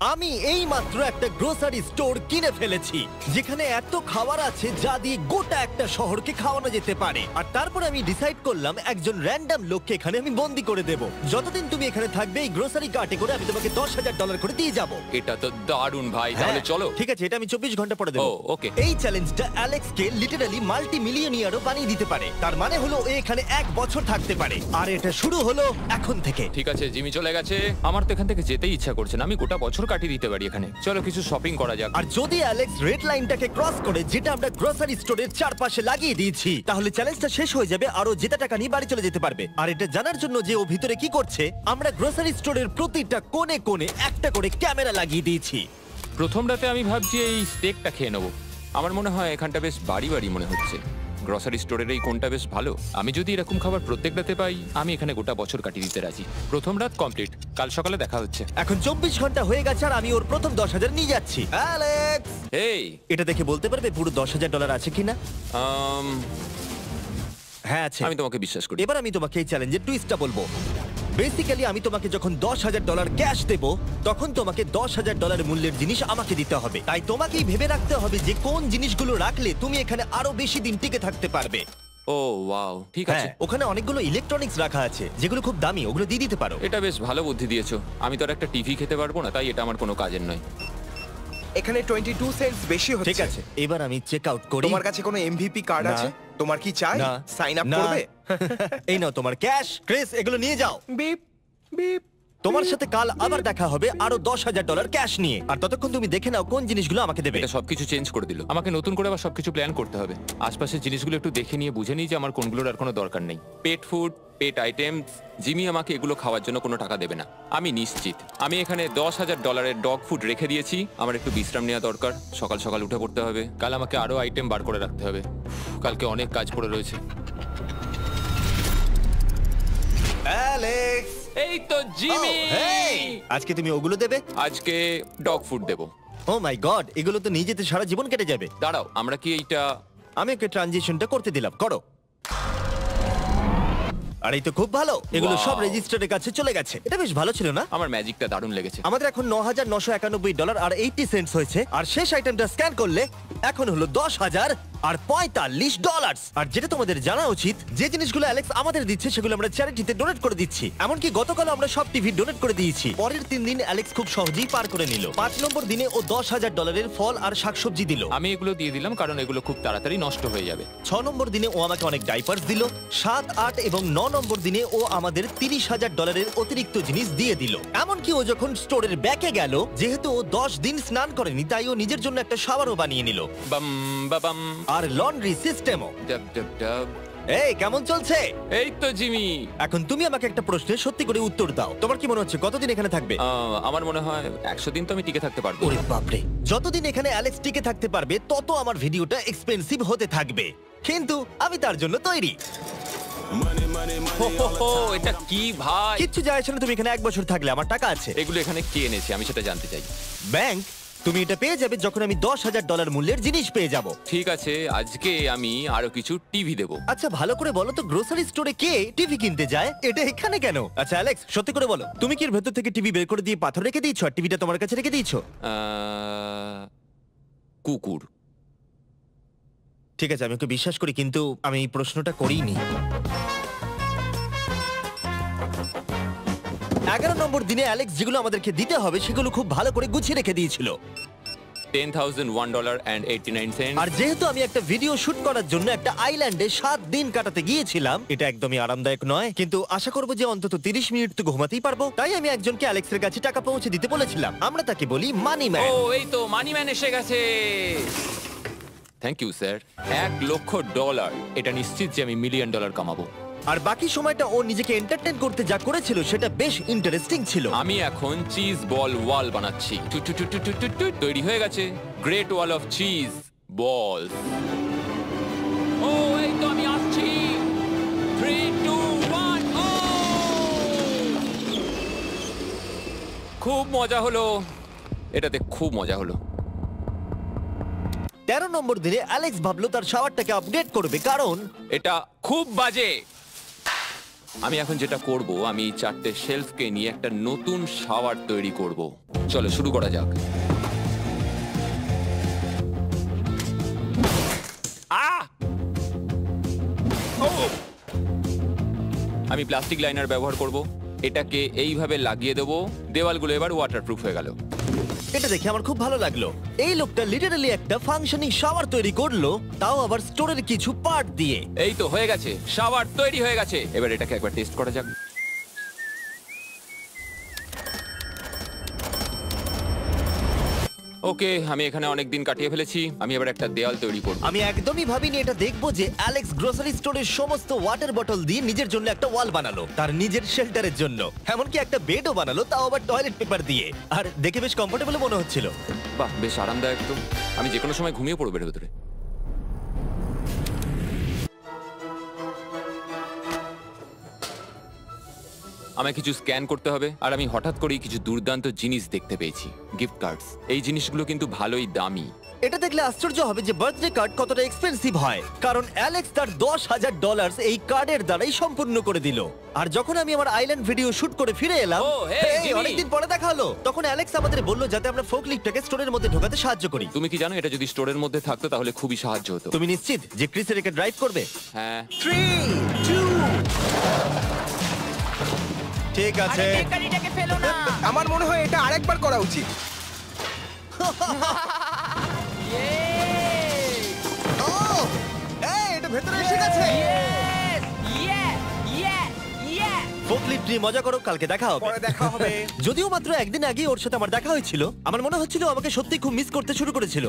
আমি এই মাত্র একটা গ্রোসারি স্টোর কিনে ফেলেছি যেখানে এত খাবার আছে যা দিয়ে গোটা একটা শহরকে খাওয়ানো যেতে পারে। আর তারপর আমি ডিসাইড করলাম একজন র্যান্ডম লোককে এখানে আমি বন্দি করে দেব। যতদিন তুমি এখানে থাকবে এই গ্রোসারি কার্টে করে আমি তোমাকে $10,000 করে দিয়ে যাবো। এটা তো দারুণ ভাই, তাহলে চলো। ঠিক আছে, এটা আমি 24 ঘন্টা পরে দেবো। ওকে। এই চ্যালেঞ্জটা অ্যালেক্সকে লিটারালি মাল্টি মিলিয়নিয়ারও বানিয়ে দিতে পারে। তার মানে হলো ও এখানে 1 বছর থাকতে পারে। আর এটা শুরু হলো এখন থেকে। ঠিক আছে, জিমি চলে গেছে। আমার তো এখান থেকে যেতেই ইচ্ছা করছে না। আমি গোটা বছর কাটিয়ে দিতে পারি এখানে। চলো কিছু শপিং করা যাক। আর যদি অ্যালেক্স রেড লাইনটাকে ক্রস করে, যেটা আমরা গ্রোসারি স্টোরের চারপাশে লাগিয়ে দিয়েছি, তাহলে চ্যালেঞ্জটা শেষ হয়ে যাবে আর ও জেতা টাকা নিয়ে বাড়ি চলে যেতে পারবে। আর এটা জানার জন্য যে ও ভিতরে কি করছে, আমরা গ্রোসারি স্টোরের প্রতিটা কোণে কোণে একটা করে ক্যামেরা লাগিয়ে দিয়েছি। প্রথম রাতে আমি ভাবছি এই স্টেকটা খেয়ে নেবো। আমার মনে হয় এখানটা বেশ বাড়ি বাড়ি মনে হচ্ছে। গ্রসারি স্টোরের এই কোনটা বেশ ভালো। আমি যদি এরকম খাবার প্রত্যেক রাতে পাই, আমি এখানে গোটা বছর কাটিয়ে দিতে রাজি। প্রথম রাত কমপ্লিট, কাল সকালে দেখা হচ্ছে। এখন 24 ঘন্টা হয়ে গেছে আর আমি ওর প্রথম 10,000 নিয়ে যাচ্ছি। অ্যালেক্স, এই এটা দেখে বলতে পারবে পুরো $10,000 আছে কিনা? হ্যাঁ আছে। আমি তোমাকে বিশ্বাস করি। এবার আমি তোমাকে এই চ্যালেঞ্জের টুইস্টটা বলবো। বেসিক্যালি আমি তোমাকে যখন $10,000 ক্যাশ দেব, তখন তোমাকে $10,000 মূল্যের জিনিস আমাকে দিতে হবে। তাই তোমাকেই ভেবে রাখতে হবে যে কোন জিনিসগুলো রাখলে তুমি এখানে আরো বেশি দিন টিকে থাকতে পারবে। ও ওয়াও, ঠিক আছে। হ্যাঁ, ওখানে অনেকগুলো ইলেকট্রনিক্স রাখা আছে যেগুলো খুব দামি, ওগুলো দিয়ে দিতে পারো। এটা বেশ ভালো বুদ্ধি দিয়েছো। আমি তো আর একটা টিভি খেতে পারবো না, তাই এটা আমার কোনো কাজের নয়। এখানে 22 সেন্টস বেশি হচ্ছে। ঠিক আছে, এবার আমি চেক আউট করি। তোমার কাছে কোনো এমভিপি কার্ড না। আছে? তোমার কি চাই? না। সাইন আপ না। করবে? এই নাও তোমার ক্যাশ। ক্রিস, এগুলো নিয়ে যাও। Beep beep. তোমার সাথে কাল আবার দেখা হবে আরো $10,000 ক্যাশ নিয়ে। আর ততক্ষণ তুমি দেখে নাও কোন জিনিসগুলো আমাকে দেবে। এটা সবকিছু চেঞ্জ করে দিল। আমাকে নতুন করে আবার সবকিছু প্ল্যান করতে হবে। আশপাশের জিনিসগুলো একটু দেখে নিয়ে বুঝে নিই যে আমার কোনগুলোর আর কোনো দরকার নেই। পেট ফুড, পেট আইটেমস, জিমি আমাকে এগুলো খাওয়ার জন্য কোনো টাকা দেবে না, আমি নিশ্চিত। আমি এখানে $10,000 ডগ ফুড রেখে দিয়েছি। আমার একটু বিশ্রাম নেওয়া দরকার। সকাল সকাল উঠে পড়তে হবে। কাল আমাকে আরো আইটেম বার করে রাখতে হবে। কালকে অনেক কাজ পড়ে রয়েছে। অ্যালেক্স, এই তো জিমি। আজকে তুমি ওগুলো দেবে? আজকে ডগ ফুড দেবো। ও মাই গড, এগুলো তো নিয়ে যেতে সারা জীবন কেটে যাবে। দাঁড়াও, আমরা কি এইটা... আমি ওকে ট্রানজিশনটা করতে দিলাম, করো। আর এই তো খুব ভালো, এগুলো সব রেজিস্টারের কাছে চলে গেছে। এটা বেশ ভালো ছিল না? আমার ম্যাজিকটা দারুণ লেগেছে। আমাদের এখন $9,991 আর 80 সেন্টস হয়েছে। আর শেষ আইটেমটা স্ক্যান করলে এখন হলো $10,045। আর যেটা তোমাদের জানা উচিত, যে জিনিসগুলো অ্যালেক্স আমাদের দিচ্ছে সেগুলো আমরা চ্যারিটিতে ডোনেট করে দিচ্ছি। এমনকি গতকাল আমরা সব টিভি ডোনেট করে দিয়েছি। পরের 3 দিন অ্যালেক্স খুব সহজেই পার করে নিল। 5 নম্বর দিনে ও $10,000 ফল আর শাকসবজি দিল। আমি এগুলো দিয়ে দিলাম কারণ এগুলো খুব তাড়াতাড়ি নষ্ট হয়ে যাবে। 6 নম্বর দিনে ও আমাকে অনেক ডাইপার্স দিল। 7, 8 এবং 9 নম্বর দিনে ও আমাদের $30,000 অতিরিক্ত জিনিস দিয়ে দিল। এমনকি ও যখন স্টোরের ব্যাকে গেল, যেহেতু ও 10 দিন স্নান করেনি, তাই ও নিজের জন্য একটা শাওয়ারও বানিয়ে নিল। বাম বাবাম। আর লন্ড্রি সিস্টেমও। ডাব ডাব ডাব। এই কেমন চলছে? এই তো জিমি। এখন তুমি আমাকে একটা প্রশ্নের সত্যি করে উত্তর দাও। তোমার কি মনে হচ্ছে কতদিন এখানে থাকবে? আমার মনে হয় 100 দিন তো আমি টিকে থাকতে পারবো। ওরে বাপরে, যতদিন এখানে অ্যালেক্স টিকে থাকতে পারবে তত আমার ভিডিওটা এক্সপেন্সিভ হতে থাকবে। কিন্তু আমি তার জন্য তৈরি। এটা কি ভাই? কিচ্ছু যায় আসে না, তুমি এখানে 1 বছর থাকলে আমার টাকা আছে। এগুলো এখানে কে এনেছে আমি সেটা জানতে চাই। ব্যাংক। তুমি এটা পেয়ে যাবে যখন আমি $10,000 মূল্যের জিনিস পেয়ে যাব। ঠিক আছে, আজকে আমি আরো কিছু টিভি দেবো। আচ্ছা ভালো করে বলো তো, গ্রোসারি স্টোরে কে টিভি কিনতে যায়? এটা এখানে কেন? আচ্ছা অ্যালেক্স, সত্যি করে বলো, তুমি কি এর ভেতর থেকে টিভি বের করে দিয়ে পাথর রেখে দিয়েছো আর টিভিটা তোমার কাছে রেখে দিয়েছো? কুকুর। ঠিক আছে, আমি ওকে বিশ্বাস করি, কিন্তু আমি এই প্রশ্নটা করিনি। 11 নম্বর দিনে অ্যালেক্স যেগুলো আমাদেরকে দিতে হবে সেগুলো খুব ভালো করে গুছিয়ে রেখে দিয়েছিল। $10,001.89। আর যেহেতু আমি একটা ভিডিও শুট করার জন্য একটা আইল্যান্ডে 7 দিন কাটাতে গিয়েছিলাম, এটা একদমই আরামদায়ক নয়, কিন্তু আশা করবো যে অন্তত 30 মিনিট তো ঘুমাতেই পারবো। তাই আমি একজনকে অ্যালেক্সের কাছে টাকা পৌঁছে দিতে বলেছিলাম। আমরা তাকে বলি মানি ম্যান। ও এই তো মানি ম্যান এসে গেছে। Thank you sir. $1,00,000। এটা নিশ্চিত যে আমি $1 মিলিয়ন কামাবো। আর বাকি সময়টা ও নিজেকে এন্টারটেইন করতে যা করেছিল সেটা বেশ ইন্টারেস্টিং ছিল। আমি এখন চিজ বল ওয়াল বানাচ্ছি। তৈরি হয়ে গেছে great wall of cheese ball. ও এই তো আমি আসছি। 3, 2, 1 ও খুব মজা হলো, এটাতে খুব মজা হলো। 13 নম্বর দিনে অ্যালেক্স ভাবলো তার শাওয়ারটাকে আপডেট করবে, কারণ এটা খুব বাজে। আমি এখন যেটা করব, আমি এই 4টে শেলফকে নিয়ে একটা নতুন শাওয়ার তৈরি করব। চলো শুরু করা যাক। আমি প্লাস্টিক লাইনার ব্যবহার করব। এটাকে এইভাবে লাগিয়ে দেবো। দেওয়ালগুলো এবার ওয়াটারপ্রুফ হয়ে গেল। এটা দেখে আমার খুব ভালো লাগলো। এই লোকটা লিটারালি একটা ফাংশনিং শাওয়ার তৈরি করলো, তাও আবার স্টোরের কিছু পার্ট দিয়ে। এই তো হয়ে গেছে, শাওয়ার তৈরি হয়ে গেছে। এবার এটাকে একবার টেস্ট করা যাক। ওকে, আমি এখানে অনেক দিন কাটিয়ে ফেলেছি। আমি এবার একটা দেওয়াল তৈরি করব। আমি একদমই ভাবিনি এটা দেখবো যে অ্যালেক্স গ্রোসারি স্টোরের সমস্ত ওয়াটার বটল দিয়ে নিজের জন্য একটা ওয়াল বানালো, তার নিজের শেল্টারের জন্য। এমনকি একটা বেডও বানালো, তাও আবার টয়লেট পেপার দিয়ে। আর দেখে বেশ কমফোর্টেবল মনে হচ্ছিল। বাহ, বেশ আরামদায়ক তো। আমি যে কোনো সময় ঘুমিয়ে পড়বো এর ভেতরে। আমায় কিছু স্ক্যান করতে হবে, আর আমি হঠাৎ করেই কিছু দুর্দান্ত জিনিস দেখতে পেয়েছি। Gift cards. এই জিনিসগুলো কিন্তু ভালোই দামি। এটা দেখলে আশ্চর্য হবে যে বার্থডে কার্ড কতটা এক্সপেন্সিভ হয়, কারণ অ্যালেক্স তার $10,000 এই কার্ডের দ্বারাই সম্পূর্ণ করে দিল। আর যখন আমি আমার আইল্যান্ড ভিডিও শুট করে ফিরে এলাম, ও, hey, জিমি। অনেকদিন পরে দেখা হলো, তখন অ্যালেক্স আমাদের বলল যাতে আমরা ফোকলিফটটাকে স্টোরের মধ্যে ঢোকাতে সাহায্য করি। তুমি কি জানো, এটা যদি স্টোরের মধ্যে থাকতো তাহলে খুবই সাহায্য হতো। তুমি নিশ্চিত যে ক্রিস এটাকে ড্রাইভ করবে? হ্যাঁ। 3, 2, ঠিক আছে। গাড়িটাকে ফেলো না। আমার মনে হয় এটা আরেকবার করা উচিত। ও, এই, এটা ভেতরে এসে গেছে। Yes! Yeah! Yeah! Yeah! Forklift নিয়ে মজা করো, কালকে দেখা হবে। পরে দেখা হবে। যদিও মাত্র একদিন আগে ওর সাথে আমার দেখা হয়েছিল, আমার মনে হচ্ছিল ও আমাকে সত্যি খুব মিস করতে শুরু করেছিল।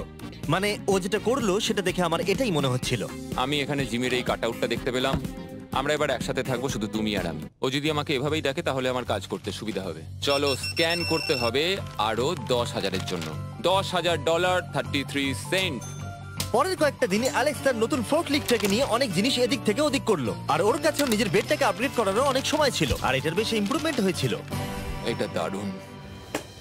মানে ও যেটা করলো সেটা দেখে আমার এটাই মনে হচ্ছিল। আমি এখানে জিমির এই কাট আউটটা দেখতে পেলাম। আমরা এবার একসাথে থাকবো, শুধু তুমি আর আমি। ও যদি আমাকে এভাবেই দেখে তাহলে আমার কাজ করতে সুবিধা হবে। চলো স্ক্যান করতে হবে আরো 10,000-এর জন্য। $10,000 33 সেন্ট। পরের কয়েকটা দিনে অ্যালেক্স তার নতুন ফোকলিফটটাকে নিয়ে অনেক জিনিস এদিক থেকে ওদিক করলো, আর ওর কাছেও নিজের বেডটাকে আপগ্রেড করারও অনেক সময় ছিল, আর এটার বেশ ইমপ্রুভমেন্ট হয়েছিল। এটা দারুণ।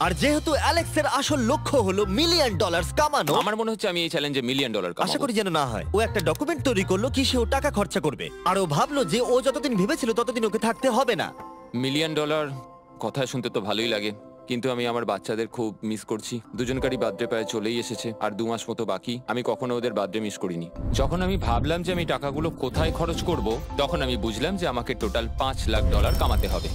আর যেহেতু অ্যালেক্সের আসল লক্ষ্য হলো $1 মিলিয়ন কামানো, আমার মনে হচ্ছে আমি এই চ্যালেঞ্জে $1 মিলিয়ন আশা কামাবো। করি যেন না হয়। ও একটা ডকুমেন্ট তৈরি করলো কি সে ও টাকা খরচা করবে, আর ও ভাবলো যে ও যতদিন ভেবেছিল ততদিন ওকে থাকতে হবে না। $1 মিলিয়ন কথা শুনতে তো ভালোই লাগে, কিন্তু আমি আমার বাচ্চাদের খুব মিস করছি। দুজনকারই বার্থডে প্রায় চলেই এসেছে, আর 2 মাস মতো বাকি। আমি কখনো ওদের বার্থডে মিস করিনি। যখন আমি ভাবলাম যে আমি টাকাগুলো কোথায় খরচ করব, তখন আমি বুঝলাম যে আমাকে টোটাল $5 লাখ কামাতে হবে।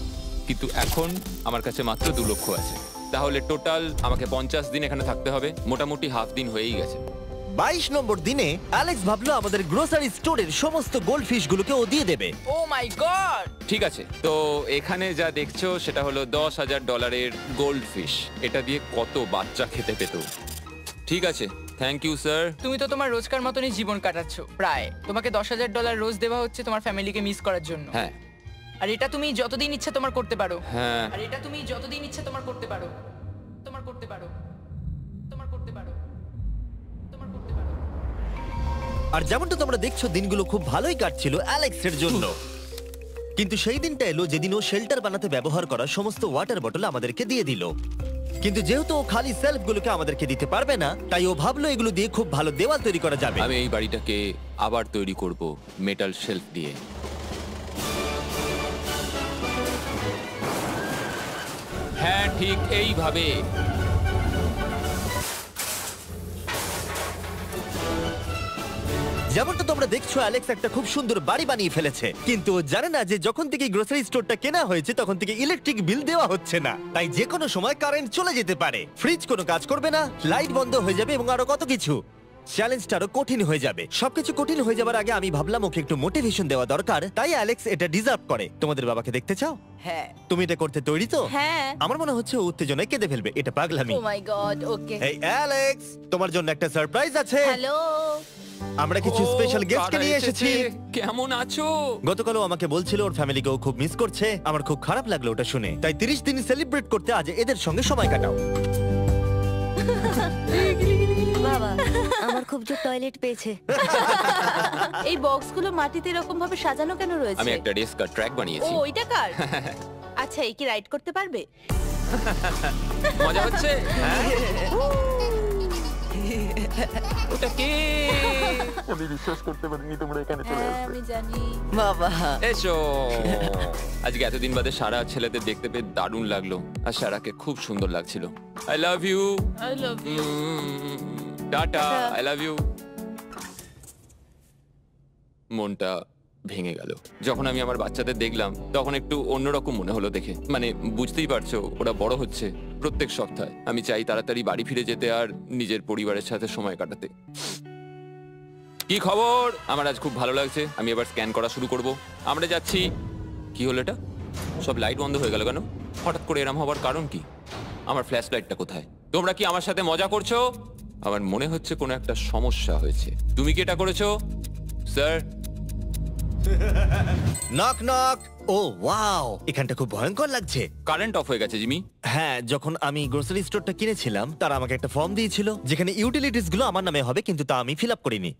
কিন্তু এখন আমার কাছে মাত্র 2 লক্ষ আছে। তাহলে টোটাল আমাকে 50 দিন এখানে থাকতে হবে। মোটামুটি হাফ দিন হয়েই গেছে। 22 নম্বর দিনে অ্যালেক্স ভাবলো আমাদের গ্রোসারি স্টোরের সমস্ত গোল্ড ফিশ গুলোকে ও দিয়ে দেবে। Oh my God! ঠিক আছে, তো এখানে যা দেখছো সেটা হলো $10,000 গোল্ড ফিশ। এটা দিয়ে কত বাচ্চা খেতে পেত। ঠিক আছে, থ্যাংক ইউ স্যার। তুমি তো তোমার রোজকার মতনই জীবন কাটাচ্ছো প্রায়। তোমাকে $10,000 রোজ দেওয়া হচ্ছে তোমার ফ্যামিলিকে মিস করার জন্য। হ্যাঁ আর এটা তুমি যতদিন ইচ্ছে তোমার করতে পারো। হ্যাঁ। আর এটা তুমি যতদিন ইচ্ছে তোমার করতে পারো। তোমার করতে পারো। তোমার করতে পারো। তোমার করতে পারো। আর যেমনটা তোমরা দেখছো দিনগুলো খুব ভালোই কাটছিল অ্যালেক্সের জন্য, কিন্তু সেই দিনটা এলো যেদিন ও শেল্টার বানাতে ব্যবহার করা সমস্ত ওয়াটার বটল আমাদেরকে দিয়ে দিল। কিন্তু যেহেতু ও খালি সেলফগুলোকে আমাদেরকে দিতে পারবে না, তাই ও ভাবলো এগুলো দিয়ে খুব ভালো দেওয়াল তৈরি করা যাবে। আমি এই বাড়িটাকে আবার তৈরি করব মেটাল শেলফ দিয়ে। হ্যাঁ, ঠিক এইভাবে। যেমনটা তোমরা দেখছো অ্যালেক্স একটা খুব সুন্দর বাড়ি বানিয়ে ফেলেছে, কিন্তু ও জানে না যে যখন থেকে গ্রোসারি স্টোরটা কেনা হয়েছে তখন থেকে ইলেকট্রিক বিল দেওয়া হচ্ছে না, তাই যে কোনো সময় কারেন্ট চলে যেতে পারে, ফ্রিজ কোনো কাজ করবে না, লাইট বন্ধ হয়ে যাবে এবং আরো কত কিছু। চ্যালেঞ্জটা আরো কঠিন হয়ে যাবে। সবকিছু কঠিন হয়ে যাবার আগে আমি ভাবলাম ওকে একটু মোটিভেশন দেওয়া দরকার, তাই অ্যালেক্স এটা ডিজার্ভ করে। তোমাদের বাবাকে দেখতে চাও? হ্যাঁ। তুমি এটা করতে তৈরি তো? হ্যাঁ। আমার মনে হচ্ছে ও উত্তেজনায় কেঁদে ফেলবে, এটা পাগলামি। ও মাই গড, ওকে। এই অ্যালেক্স, তোমার জন্য একটা সারপ্রাইজ আছে। হ্যালো। আমরা কিছু ও, স্পেশাল গেস্টকে কারা নিয়ে এসেছি। কেমন আছো? গতকালও আমাকে বলছিল ওর ফ্যামিলিকেও খুব মিস করছে। আমার খুব খারাপ লাগলো ওটা শুনে, তাই 30 দিন সেলিব্রেট করতে আজ এদের সঙ্গে সময় কাটাও। বাবা, আমার খুব জোর টয়লেট পেয়েছে। এই বক্সগুলো মাটিতে এরকম ভাবে সাজানো কেন রয়েছে? আমি একটা ডেস্ক আর ট্র্যাক ও, বানিয়েছি। ওইটা কার? আচ্ছা, এই কি রাইড করতে পারবে? মজা হচ্ছে? ওটা কে? আমি বিশ্বাস করতে পারিনি তোমরা এখানে চলে হ্যাঁ আসবে। আমি জানি। বাবা এসো। আজকে এতদিন বাদে সারা ছেলেদের দেখতে পেয়ে দারুণ লাগলো, আর সারাকে খুব সুন্দর লাগছিল। I love you. I love you. Tata. Tata. I love you. মনটা ভেঙে গেল যখন আমি আমার বাচ্চাদের দেখলাম, তখন একটু অন্যরকম মনে হলো দেখে। মানে বুঝতেই পারছো, ওরা বড় হচ্ছে প্রত্যেক সপ্তাহে। আমি চাই তাড়াতাড়ি বাড়ি ফিরে যেতে আর নিজের পরিবারের সাথে সময় কাটাতে। কি খবর? আমার আজ খুব ভালো লাগছে। আমি এবার স্ক্যান করা শুরু করব। আমরা যাচ্ছি। কি হলো এটা? সব লাইট বন্ধ হয়ে গেল কেন? হঠাৎ করে এরম হবার কারণ কি? আমার ফ্ল্যাশ লাইটটা কোথায়? তোমরা কি আমার সাথে মজা করছো? আমার মনে হচ্ছে কোনো একটা সমস্যা হয়েছে। তুমি কি এটা করেছো, স্যার? Knock knock. ও ওয়াও, এখানটা খুব ভয়ঙ্কর লাগছে। কারেন্ট অফ হয়ে গেছে জিমি। হ্যাঁ, যখন আমি গ্রোসারি স্টোরটা কিনেছিলাম তারা আমাকে একটা ফর্ম দিয়েছিল যেখানে ইউটিলিটিস গুলো আমার নামে হবে, কিন্তু তা আমি ফিল আপ করিনি।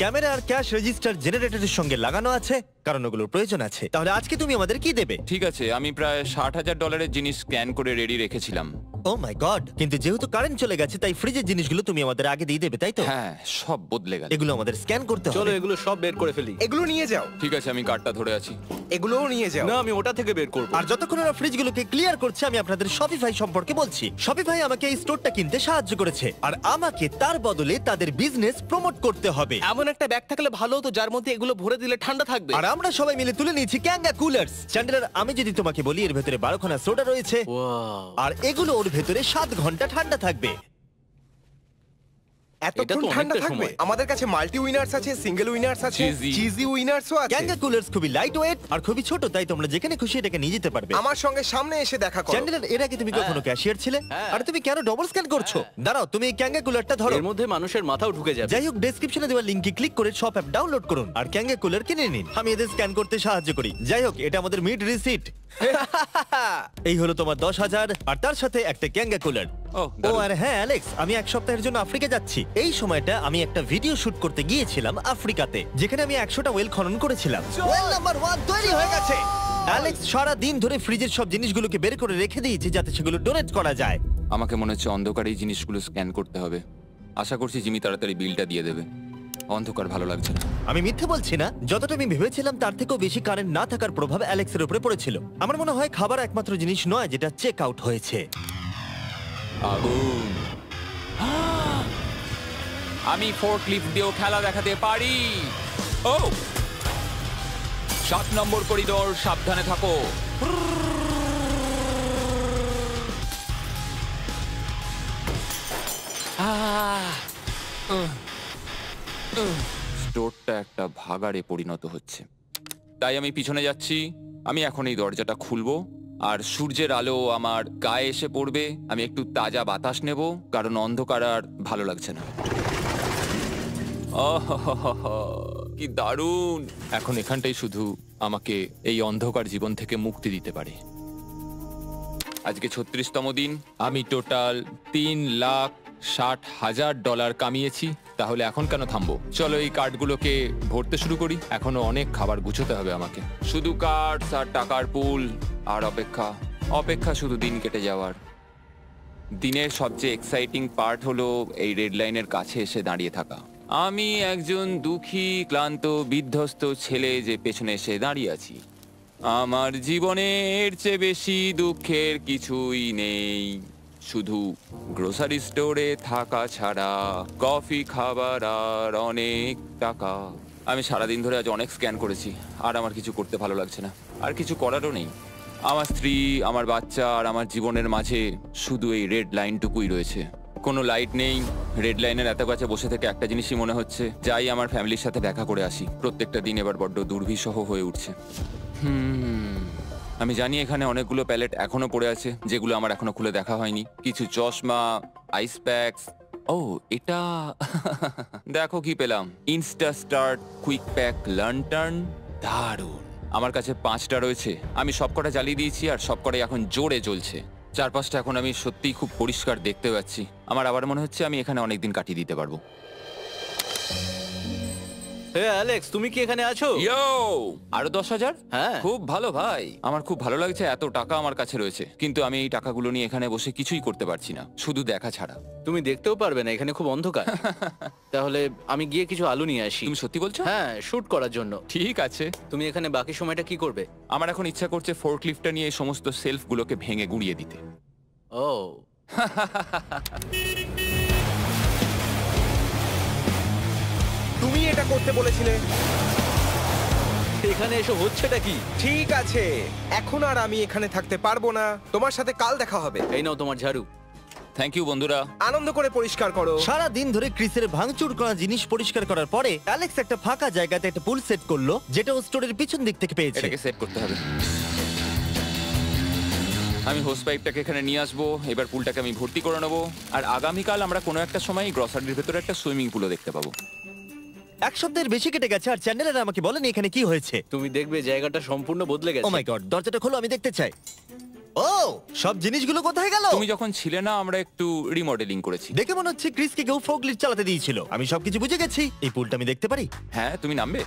ক্যামেরা আর ক্যাশ রেজিস্টার জেনারেটরের সঙ্গে লাগানো আছে, কারণ ওগুলোর প্রয়োজন আছে। তাহলে আজকে তুমি আমাদের কি দেবে? ঠিক আছে, আমি প্রায় $60,000 জিনিস স্ক্যান করে রেডি রেখেছিলাম। ও মাই গড, কিন্তু যেহেতু কারেন্ট চলে গেছে তাই ফ্রিজের জিনিসগুলো তুমি আমাদের আগে দিয়ে দেবে, তাই তো? হ্যাঁ, সব বদলে গেল। এগুলো আমাদের স্ক্যান করতে চলো হবে। এগুলো সব বের করে ফেলি। এগুলো নিয়ে যাও, ঠিক আছে, আমি কার্ডটা ধরে আছি। এগুলোও নিয়ে যাও। না আমি ওটা থেকে বের করব। আর যতক্ষণ ওরা ফ্রিজগুলোকে ক্লিয়ার করছে, আমি আপনাদের শপিফাই সম্পর্কে বলছি। শপিফাই আমাকে এই স্টোরটা কিনতে সাহায্য করেছে, আর আমাকে তার বদলে তাদের বিজনেস প্রমোট করতে হবে। এমন একটা ব্যাগ থাকলে ভালো হতো যার মধ্যে এগুলো ভরে দিলে ঠান্ডা থাকবে। আর আমরা সবাই মিলে তুলে নিয়েছি ক্যাঙ্গা কুলার্স। চ্যান্ডেলার, আমি যদি তোমাকে বলি এর ভেতরে 12খানা সোডা রয়েছে, ওয়াও, আর এগুলো ওর ভেতরে 7 ঘন্টা ঠান্ডা থাকবে। এতক্ষণ এটা তো ঠান্ডা অনেকটা থাকবে? সময়। আমাদের কাছে মাল্টি উইনার্স আছে, সিঙ্গেল উইনার্স আছে, Cheesy। চিজি উইনার্সও আছে। ক্যাঙ্গা কুলার্স খুবই লাইট ওয়েট আর খুবই ছোট, তাই তোমরা যেখানে খুশি এটাকে নিয়ে যেতে পারবে। আমার সঙ্গে সামনে এসে দেখা করো। চ্যান্ডেলার, এর আগে তুমি কখনো ক্যাশিয়ার ছিলে? হ্যাঁ। আর তুমি কেন ডবল স্ক্যান করছো? দাঁড়াও, তুমি এই ক্যাঙ্গা কুলারটা ধরো। এর মধ্যে মানুষের মাথাও ঢুকে যাবে। যাই হোক, ডেসক্রিপশনে দেওয়া লিংকে ক্লিক করে শপ অ্যাপ ডাউনলোড করুন আর ক্যাঙ্গা কুলার কিনে নিন। আমি এদের স্ক্যান করতে সাহায্য করি। যাই হোক, এটা আমাদের মিড রিসিট। এই হলো তোমার 10,000 আর তার সাথে একটা ক্যাঙ্গা কুলার। ও, ও দারুণ। আর হ্যাঁ অ্যালেক্স, আমি এক সপ্তাহের জন্য আফ্রিকা যাচ্ছি। এই সময়টা আমি একটা ভিডিও শুট করতে গিয়েছিলাম আফ্রিকাতে, যেখানে আমি 100টা ওয়েল খনন করেছিলাম। ওয়েল নাম্বার 1 তৈরি হয়ে গেছে। অ্যালেক্স সারা দিন ধরে ফ্রিজের সব জিনিসগুলোকে বের করে রেখে দিয়েছে যাতে সেগুলো ডোনেট করা যায়। আমাকে মনে হচ্ছে অন্ধকারে এই জিনিসগুলো স্ক্যান করতে হবে। আশা করছি জিমি তাড়াতাড়ি বিলটা দিয়ে দেবে। অন্ধকার ভালো লাগছে না। আমি মিথ্যে বলছি না, যতটা আমি ভেবেছিলাম তার থেকেও বেশি কারেন্ট না থাকার প্রভাব অ্যালেক্সের উপরে পড়েছিল। আমার মনে হয় খাবার একমাত্র জিনিস নয় যেটা চেক আউট হয়েছে। আগুন। আমি ফোর্কলিফট দিয়েও খেলা দেখাতে পারি। ও, 7 নম্বর করিডোর, সাবধানে থাকো। স্টোরটা একটা ভাগাড়ে পরিণত হচ্ছে, তাই আমি পিছনে যাচ্ছি। আমি এখন এই দরজাটা খুলবো আর সূর্যের আলো আমার গায়ে এসে পড়বে। আমি একটু তাজা বাতাস নেব, কারণ অন্ধকার আর ভালো লাগছে না। আহাহাহা, কি দারুণ! এখন এখানটাই শুধু আমাকে এই অন্ধকার জীবন থেকে মুক্তি দিতে পারে। আজকে 36তম দিন। আমি টোটাল $3,60,000 কামিয়েছি। তাহলে এখন কেন থামবো? চলো এই কার্ডগুলোকে ভরতে শুরু করি। এখনো অনেক খাবার গুছোতে হবে আমাকে। শুধু কার্ড আর টাকার পুল আর অপেক্ষা, অপেক্ষা, শুধু দিন কেটে যাওয়ার। দিনের সবচেয়ে এক্সাইটিং পার্ট হলো এই রেড লাইনের কাছে এসে দাঁড়িয়ে থাকা। আমি একজন দুঃখী, ক্লান্ত, বিধ্বস্ত ছেলে যে পেছনে এসে দাঁড়িয়ে আছি। আমার জীবনে এর চেয়ে বেশি দুঃখের কিছুই নেই, শুধু গ্রোসারি স্টোরে থাকা ছাড়া, কফি খাবার আর অনেক টাকা। আমি সারাদিন ধরে আজ অনেক স্ক্যান করেছি আর আমার কিছু করতে ভালো লাগছে না, আর কিছু করারও নেই। আমার স্ত্রী, আমার বাচ্চা আর আমার জীবনের মাঝে শুধু এই রেড লাইনটুকুই রয়েছে। কোনো লাইট নেই। রেড লাইনের এত কাছে বসে থেকে একটা জিনিসই মনে হচ্ছে, যাই আমার ফ্যামিলির সাথে দেখা করে আসি। প্রত্যেকটা দিন এবার বড্ড দুর্বিষহ হয়ে উঠছে। আমি জানি এখানে অনেকগুলো প্যালেট এখনো পড়ে আছে যেগুলো আমার এখনো খুলে দেখা হয়নি। কিছু চশমা, আইস প্যাকস। ও, এটা দেখো কি পেলাম, ইনস্টা স্টার্ট কুইক প্যাক লান্টার্ন। দারুণ! আমার কাছে 5টা রয়েছে। আমি সবকটা জ্বালিয়ে দিয়েছি আর সবকটাই এখন জোরে জ্বলছে। চারপাশটা এখন আমি সত্যিই খুব পরিষ্কার দেখতে পাচ্ছি। আমার আবার মনে হচ্ছে আমি এখানে অনেকদিন কাটিয়ে দিতে পারবো। হে অ্যালেক্স, তুমি কি এখানে আছো? ইয়ো, আরো 10,000? হ্যাঁ। খুব ভালো ভাই, আমার খুব ভালো লাগছে এত টাকা আমার কাছে রয়েছে, কিন্তু আমি এই টাকাগুলো নিয়ে এখানে বসে কিছুই করতে পারছি না, শুধু দেখা ছাড়া। তুমি দেখতেও পারবে না, এখানে খুব অন্ধকার। তাহলে আমি গিয়ে কিছু আলু নিয়ে আসি। তুমি সত্যি বলছো? হ্যাঁ, শুট করার জন্য। ঠিক আছে। তুমি এখানে বাকি সময়টা কি করবে? আমার এখন ইচ্ছা করছে ফোর্কলিফটটা নিয়ে এই সমস্ত সেলফগুলোকে ভেঙে গুঁড়িয়ে দিতে। ও, তুমি এটা করতে বলেছিলে। এখানে এসে হচ্ছেটা কি? ঠিক আছে, এখন আর আমি এখানে থাকতে পারবো না। তোমার সাথে কাল দেখা হবে। এই নাও তোমার ঝাড়ু। থ্যাংক ইউ বন্ধুরা। আনন্দ করে পরিষ্কার করো। সারা দিন ধরে ক্রিসের ভাঙচুর করা জিনিস পরিষ্কার করার পরে অ্যালেক্স একটা ফাঁকা জায়গাতে একটা পুল সেট করলো, যেটা ও স্টোরের পিছন দিক থেকে পেয়েছে। এটাকে সেট করতে হবে। আমি হোস পাইপটাকে এখানে নিয়ে আসবো, এবার পুলটাকে আমি ভর্তি করে নেবো, আর আগামীকাল আমরা কোনো একটা সময় গ্রসারির ভেতরে একটা সুইমিং পুলও দেখতে পাবো। এক সপ্তাহের বেশি কেটে গেছে আর চ্যানেলের আমাকে বলেনি এখানে কি হয়েছে। তুমি দেখবে জায়গাটা সম্পূর্ণ বদলে ও গেছে। মাই গড, দরজাটা খোলো, আমি দেখতে চাই। ও, সব জিনিসগুলো কোথায় গেল? তুমি যখন ছিলে না, আমরা একটু রিমডেলিং করেছি। দেখে মনে হচ্ছে ক্রিসকে কেউ ফোর্কলিফট চালাতে দিয়েছিল। আমি সবকিছু বুঝে গেছি। এই পুলটা আমি দেখতে পারি? হ্যাঁ, তুমি নামবে?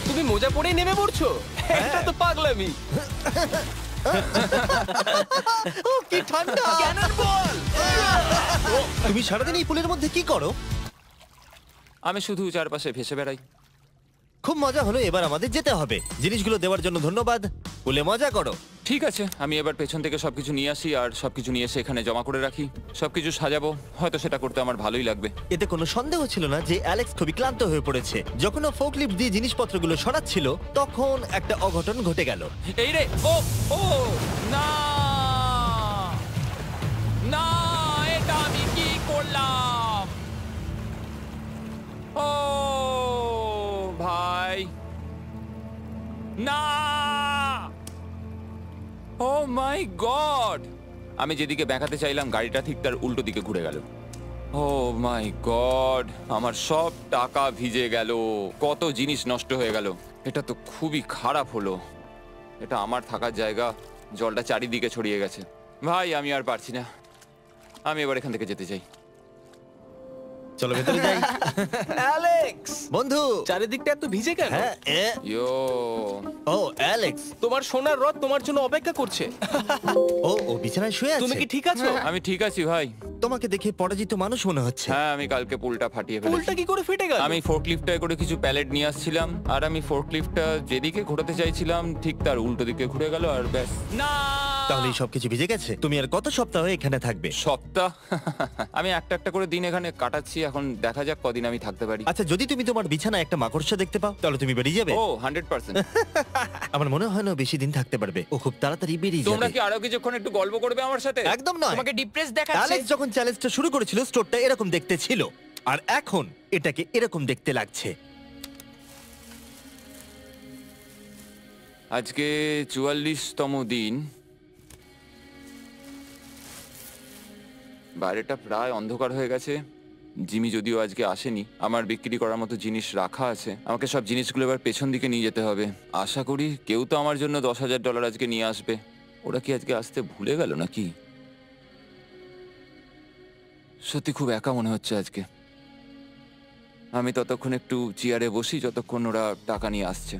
তুমি মোজা পরেই নেমে পড়ছো? এটা তো পাগলামি। ও কি ঠান্ডা! Cannon ball! তুমি সারাদিন এই পুলের মধ্যে কি করো? আমি শুধু চারপাশে ভেসে বেড়াই। খুব মজা হলো, এবার আমাদের যেতে হবে। জিনিসগুলো দেওয়ার জন্য ধন্যবাদ। পুলে মজা করো। ঠিক আছে, আমি এবার পেছন থেকে সবকিছু নিয়ে আসি আর সবকিছু নিয়ে এসে এখানে জমা করে রাখি, সবকিছু সাজাবো। হয়তো সেটা করতে আমার ভালোই লাগবে। এতে কোনো সন্দেহ ছিল না যে অ্যালেক্স খুবই ক্লান্ত হয়ে পড়েছে। যখন ও ফোর্কলিফট দিয়ে জিনিসপত্রগুলো সরাচ্ছিল, তখন একটা অঘটন ঘটে গেল। এই রে, ও ও না না, এটা আমি কি করলাম? ও ভাই, না! ও মাই গড! আমি যেদিকে ব্যাকাতে চাইলাম গাড়িটা ঠিক তার উল্টো দিকে ঘুরে গেল। ও মাই গড, আমার সব টাকা ভিজে গেল, কত জিনিস নষ্ট হয়ে গেল। এটা তো খুবই খারাপ হলো। এটা আমার থাকার জায়গা, জলটা চারিদিকে ছড়িয়ে গেছে। ভাই, আমি আর পারছি না, আমি এবার এখান থেকে যেতে চাই। চলো ভেতরে যাই। অ্যালেক্স, বন্ধু। চারিদিকটা এত ভিজে কেন? হ্যাঁ, ইয়ো, ও অ্যালেক্স। তোমার সোনার রথ তোমার জন্য অপেক্ষা করছে। ও বিছানায় শুয়ে আছে। তুমি কি ঠিক আছো? আমি ঠিক আছি ভাই। তোমাকে দেখে পরাজিত মানুষ মনে হচ্ছে। হ্যাঁ, আমি কালকে পুলটা ফাটিয়ে ফেলেছি। পুলটা কি করে ফেটে গেল? আমি ফোর্কলিফটটায় করে কিছু প্যালেট নিয়ে আসছিলাম, আর আমি ফোর্কলিফটটা যেদিকে ঘোরাতে চাইছিলাম ঠিক তার উল্টো দিকে ঘুরে গেল, আর ব্যাস। না! তাহলে এই সবকিছু ভিজে গেছে। তুমি আর কত সপ্তাহ এখানে থাকবে? সপ্তাহ? আমি একটা একটা করে দিন এখানে কাটাচ্ছি, এখন দেখা যাক কদিন আমি থাকতে পারি। আচ্ছা, যদি তুমি তোমার বিছানায় একটা মাকড়সা দেখতে পাও, তাহলে তুমি বেরিয়ে যাবে? ও 100%। আমার মনে হয় না ও বেশি দিন থাকতে পারবে। ও খুব তাড়াতাড়ি বেরিয়ে তোমরা যাবে। কি আরো কিছুক্ষণ একটু গল্প করবে আমার সাথে? একদম নয়। তোমাকে ডিপ্রেস দেখাচ্ছে। অ্যালেক্স যখন চ্যালেঞ্জটা শুরু করেছিল, স্টোরটা এরকম দেখতে ছিল, আর এখন এটাকে এরকম দেখতে লাগছে। আজকে 44তম দিন। বাইরেটা প্রায় অন্ধকার হয়ে গেছে। জিমি যদিও আজকে আসেনি, আমার বিক্রি করার মতো জিনিস রাখা আছে। আমাকে সব জিনিসগুলো এবার পেছন দিকে নিয়ে যেতে হবে। আশা করি কেউ তো আমার জন্য $10,000 আজকে নিয়ে আসবে। ওরা কি আজকে আসতে ভুলে গেল নাকি? সত্যি খুব একা মনে হচ্ছে আজকে। আমি ততক্ষণ একটু চেয়ারে বসি যতক্ষণ ওরা টাকা নিয়ে আসছে।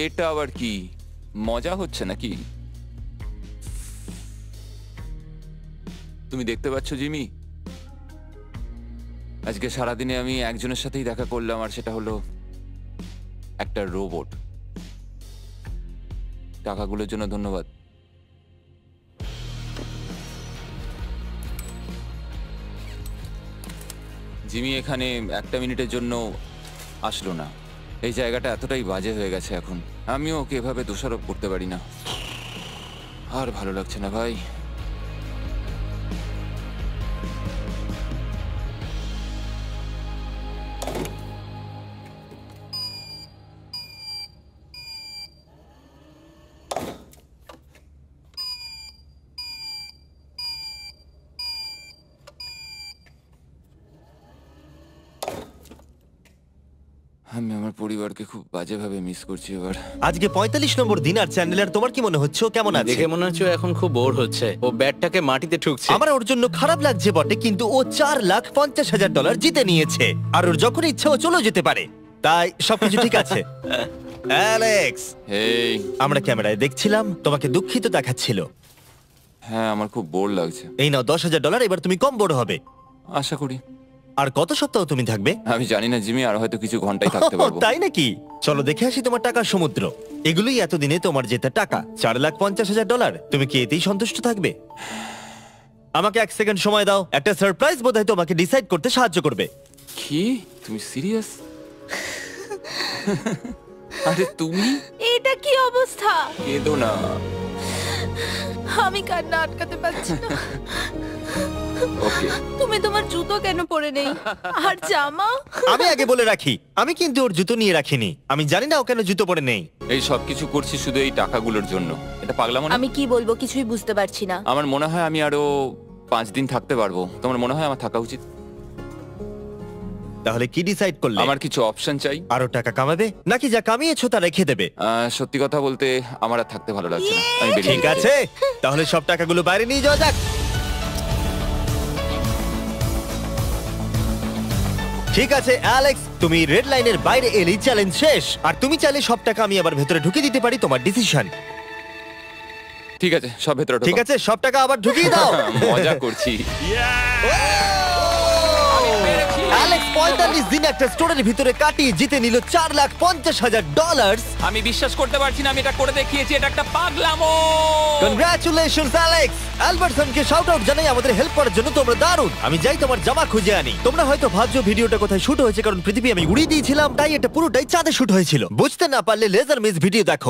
এটা আবার কি মজা হচ্ছে নাকি? তুমি দেখতে পাচ্ছ জিমি, আজকে সারাদিনে আমি একজনের সাথেই দেখা করলাম, আর সেটা হলো একটা রোবট। টাকাগুলোর জন্য ধন্যবাদ। জিমি এখানে একটা মিনিটের জন্য আসলো না। এই জায়গাটা এতটাই বাজে হয়ে গেছে এখন, আমিও ওকে এভাবে দোষারোপ করতে পারি না। আর ভালো লাগছে না ভাই। আমি আমার পরিবারকে খুব বাজেভাবে মিস করছি এবার। আজকে 45 নম্বর দিন আর চ্যান্ডেলার তোমার কি মনে হচ্ছে ও কেমন আছে? দেখে মনে হচ্ছে ও এখন খুব বোর হচ্ছে, ও ব্যাটটাকে মাটিতে ঠুকছে। আমার ওর জন্য খারাপ লাগছে বটে, কিন্তু ও $4,50,000 জিতে নিয়েছে আর ওর যখন ইচ্ছা ও চলেও যেতে পারে, তাই সবকিছু ঠিক আছে। অ্যালেক্স, এই আমরা ক্যামেরায় দেখছিলাম, তোমাকে দুঃখিত দেখাচ্ছিল। হ্যাঁ, আমার খুব বোর লাগছে। এই নাও $10,000, এবার তুমি কম বড় হবে। আশা করি। আর কত সপ্তাহ তুমি থাকবে? আমি জানি না জিমি, আর হয়তো কিছু ঘন্টাই থাকতে পারবো। তাই নাকি? চলো দেখে আসি তোমার টাকার সমুদ্র। এগুলোই এতদিনে তোমার জেতা টাকা, $4,50,000। তুমি কি এতেই সন্তুষ্ট থাকবে? আমাকে 1 সেকেন্ড সময় দাও, একটা সারপ্রাইজ বোধহয় তোমাকে ডিসাইড করতে সাহায্য করবে। কি? তুমি সিরিয়াস? আরে তুমি এটা কি অবস্থা? কেঁদো না। আমি কান্না আটকাতে পারছি না। ওকে, তুমি তোমার জুতো কেন পরে নেই আর জামা? আমি আগে বলে রাখি, আমি কিন্তু ওর জুতো নিয়ে রাখিনি। আমি জানি না ও কেন জুতো পরে নেই। এই সব কিছু করছি শুধু এই টাকাগুলোর জন্য। এটা পাগলামো না? আমি কি বলবো কিছুই বুঝতে পারছি না। আমার মনে হয় আমি আরো 5 দিন থাকতে পারবো। তোমার মনে হয় আমার থাকা উচিত? তাহলে কি ডিসাইড করলে? আমার কিছু অপশন চাই। আরো টাকা কামাবে নাকি যা কামিয়েছো তা রেখে দেবে? সত্যি কথা বলতে আমার আর থাকতে ভালো লাগছে না, আমি বেরিয়ে ঠিক যেতে আছে, চাই। তাহলে সব টাকাগুলো বাইরে নিয়ে যাওয়া যাক। ঠিক আছে অ্যালেক্স, তুমি রেড লাইনের বাইরে এলেই চ্যালেঞ্জ শেষ। আর তুমি চাইলে সব টাকা আমি আবার ভেতরে ঢুকিয়ে দিতে পারি, তোমার ডিসিশন। ঠিক আছে, সব ভেতরে ঢোকাও। ঠিক আছে, সব টাকা আবার ঢুকিয়ে দাও। মজা করছি। অ্যালেক্স 45 দিন একটা স্টোরের ভিতরে কাটিয়ে জিতে নিল $4,50,000। আমি বিশ্বাস করতে পারছি না আমি এটা করে দেখিয়েছি। এটা একটা পাগলামো। Congratulations Alex. অ্যালবার্টসনকে শাউট আউট জানাই আমাদের হেল্প করার জন্য, তোমরা দারুণ। আমি যাই তোমার জামা খুঁজে আনি। তোমরা হয়তো ভাবছো ভিডিওটা কোথায় শুট হয়েছে, কারণ পৃথিবী আমি উড়িয়ে দিয়েছিলাম, তাই এটা পুরোটাই চাঁদে শুট হয়েছিল। বুঝতে না পারলে লেজার মিস ভিডিও দেখো।